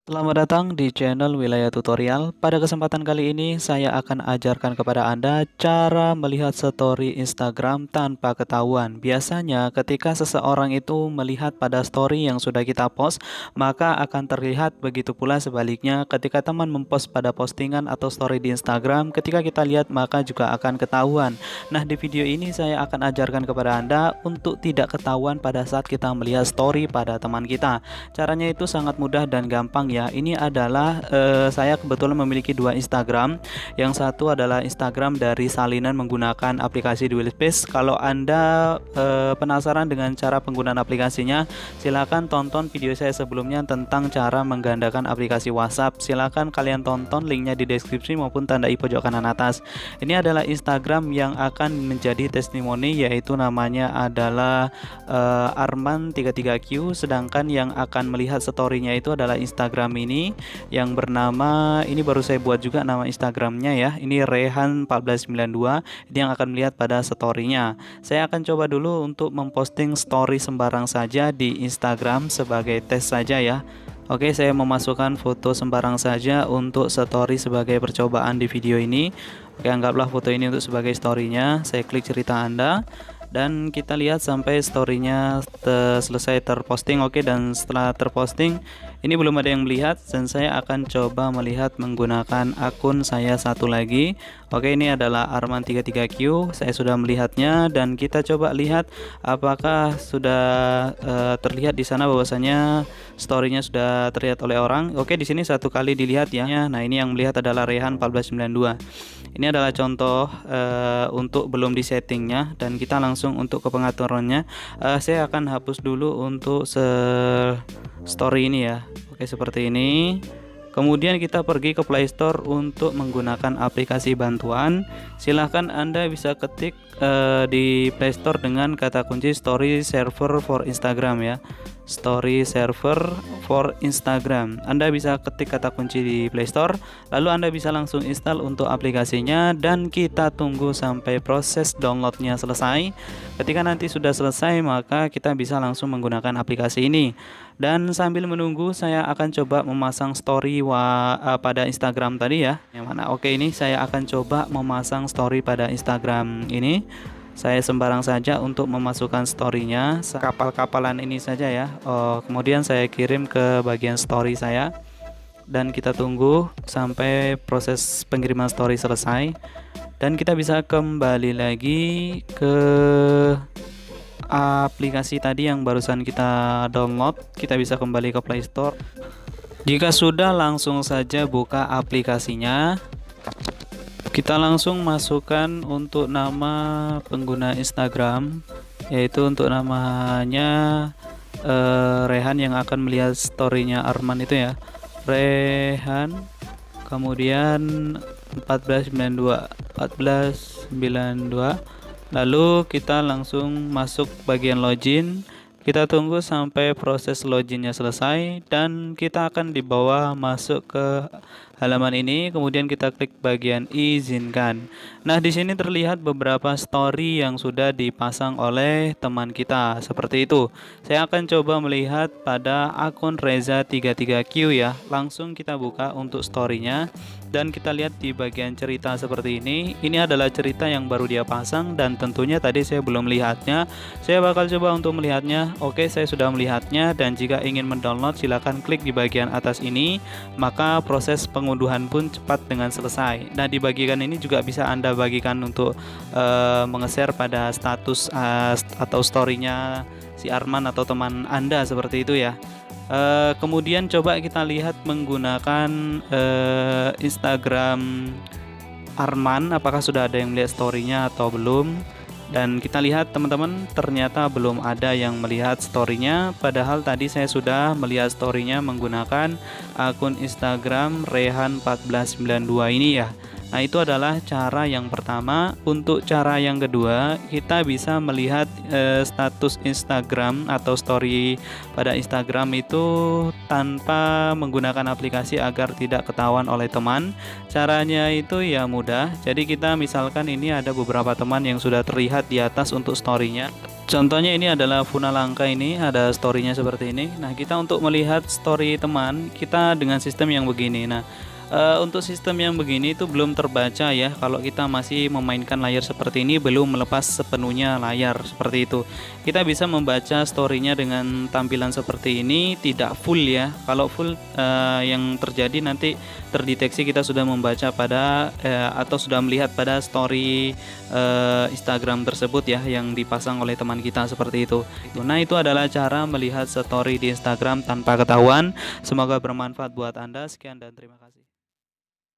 Selamat datang di channel Wilayah Tutorial. Pada kesempatan kali ini saya akan ajarkan kepada Anda cara melihat story Instagram tanpa ketahuan. Biasanya ketika seseorang itu melihat pada story yang sudah kita post, maka akan terlihat begitu pula sebaliknya ketika teman mempost pada postingan atau story di Instagram, ketika kita lihat maka juga akan ketahuan. Nah, di video ini saya akan ajarkan kepada Anda untuk tidak ketahuan pada saat kita melihat story pada teman kita. Caranya itu sangat mudah dan gampang ya. Ini adalah saya kebetulan memiliki dua Instagram. Yang satu adalah Instagram dari salinan menggunakan aplikasi Dualispace. Kalau Anda penasaran dengan cara penggunaan aplikasinya, silakan tonton video saya sebelumnya tentang cara menggandakan aplikasi WhatsApp. Silakan kalian tonton, linknya di deskripsi maupun tanda i pojok kanan atas. Ini adalah Instagram yang akan menjadi testimoni, yaitu namanya adalah Arman33Q, sedangkan yang akan melihat story-nya itu adalah Instagram ini yang bernama, ini baru saya buat juga nama Instagramnya ya, ini Rehan1492. Ini yang akan melihat pada story-nya. Saya akan coba dulu untuk memposting story sembarang saja di Instagram sebagai tes saja ya. Oke, saya memasukkan foto sembarang saja untuk story sebagai percobaan di video ini. Oke, anggaplah foto ini untuk sebagai story-nya. Saya klik cerita Anda dan kita lihat sampai story-nya selesai terposting. Oke, dan setelah terposting ini belum ada yang melihat, dan saya akan coba melihat menggunakan akun saya satu lagi. Oke, ini adalah Arman33Q. Saya sudah melihatnya dan kita coba lihat apakah sudah terlihat di sana bahwasanya story-nya sudah terlihat oleh orang. Oke, di sini satu kali dilihat ya. Nah, ini yang melihat adalah Rehan1492. Ini adalah contoh untuk belum disettingnya, dan kita langsung untuk ke pengaturannya. Saya akan hapus dulu untuk story ini ya. Oke, seperti ini. Kemudian kita pergi ke Play Store untuk menggunakan aplikasi bantuan. Silahkan Anda bisa ketik di Play Store dengan kata kunci Story Server for Instagram ya. Story Server for Instagram. Anda bisa ketik kata kunci di Play Store, lalu Anda bisa langsung install untuk aplikasinya, dan kita tunggu sampai proses downloadnya selesai. Ketika nanti sudah selesai, maka kita bisa langsung menggunakan aplikasi ini. Dan sambil menunggu, saya akan coba memasang story pada Instagram tadi ya. Yang mana? Oke, ini saya akan coba memasang story pada Instagram ini. Saya sembarang saja untuk memasukkan story-nya, kapal-kapalan ini saja ya. Kemudian saya kirim ke bagian story saya, dan kita tunggu sampai proses pengiriman story selesai, dan kita bisa kembali lagi ke aplikasi tadi yang barusan kita download. Kita bisa kembali ke Play Store. Jika sudah, langsung saja buka aplikasinya. Kita langsung masukkan untuk nama pengguna Instagram, yaitu untuk namanya Rehan, yang akan melihat story-nya Arman itu ya. Rehan, kemudian 1492. Lalu kita langsung masuk bagian login. Kita tunggu sampai proses loginnya selesai, dan kita akan dibawa masuk ke halaman ini. Kemudian kita klik bagian izinkan. Nah, di sini terlihat beberapa story yang sudah dipasang oleh teman kita seperti itu. Saya akan coba melihat pada akun Reza33Q ya. Langsung kita buka untuk story-nya, dan kita lihat di bagian cerita seperti ini. Ini adalah cerita yang baru dia pasang, dan tentunya tadi saya belum melihatnya. Saya bakal coba untuk melihatnya. Oke, saya sudah melihatnya, dan jika ingin mendownload silahkan klik di bagian atas ini, maka proses pengunduhan pun cepat dengan selesai. Nah, di bagian ini juga bisa Anda bagikan untuk menge-share pada status atau story-nya si Arman atau teman Anda seperti itu ya. Kemudian coba kita lihat menggunakan Instagram Arman, apakah sudah ada yang melihat story-nya atau belum. Dan kita lihat teman-teman, ternyata belum ada yang melihat story-nya, padahal tadi saya sudah melihat story-nya menggunakan akun Instagram Rehan1492 ini ya. Nah, itu adalah cara yang pertama. Untuk cara yang kedua, kita bisa melihat status Instagram atau story pada Instagram itu tanpa menggunakan aplikasi agar tidak ketahuan oleh teman. Caranya itu ya mudah. Jadi kita misalkan ini ada beberapa teman yang sudah terlihat di atas untuk story-nya. Contohnya ini adalah Funalangka, ini ada story-nya seperti ini. Nah, kita untuk melihat story teman kita dengan sistem yang begini. Nah, untuk sistem yang begini itu belum terbaca ya kalau kita masih memainkan layar seperti ini, belum melepas sepenuhnya layar seperti itu. Kita bisa membaca story-nya dengan tampilan seperti ini, tidak full ya. Kalau full yang terjadi nanti terdeteksi kita sudah membaca pada atau sudah melihat pada story Instagram tersebut ya, yang dipasang oleh teman kita seperti itu. Nah, itu adalah cara melihat story di Instagram tanpa ketahuan. Semoga bermanfaat buat Anda. Sekian dan terima kasih.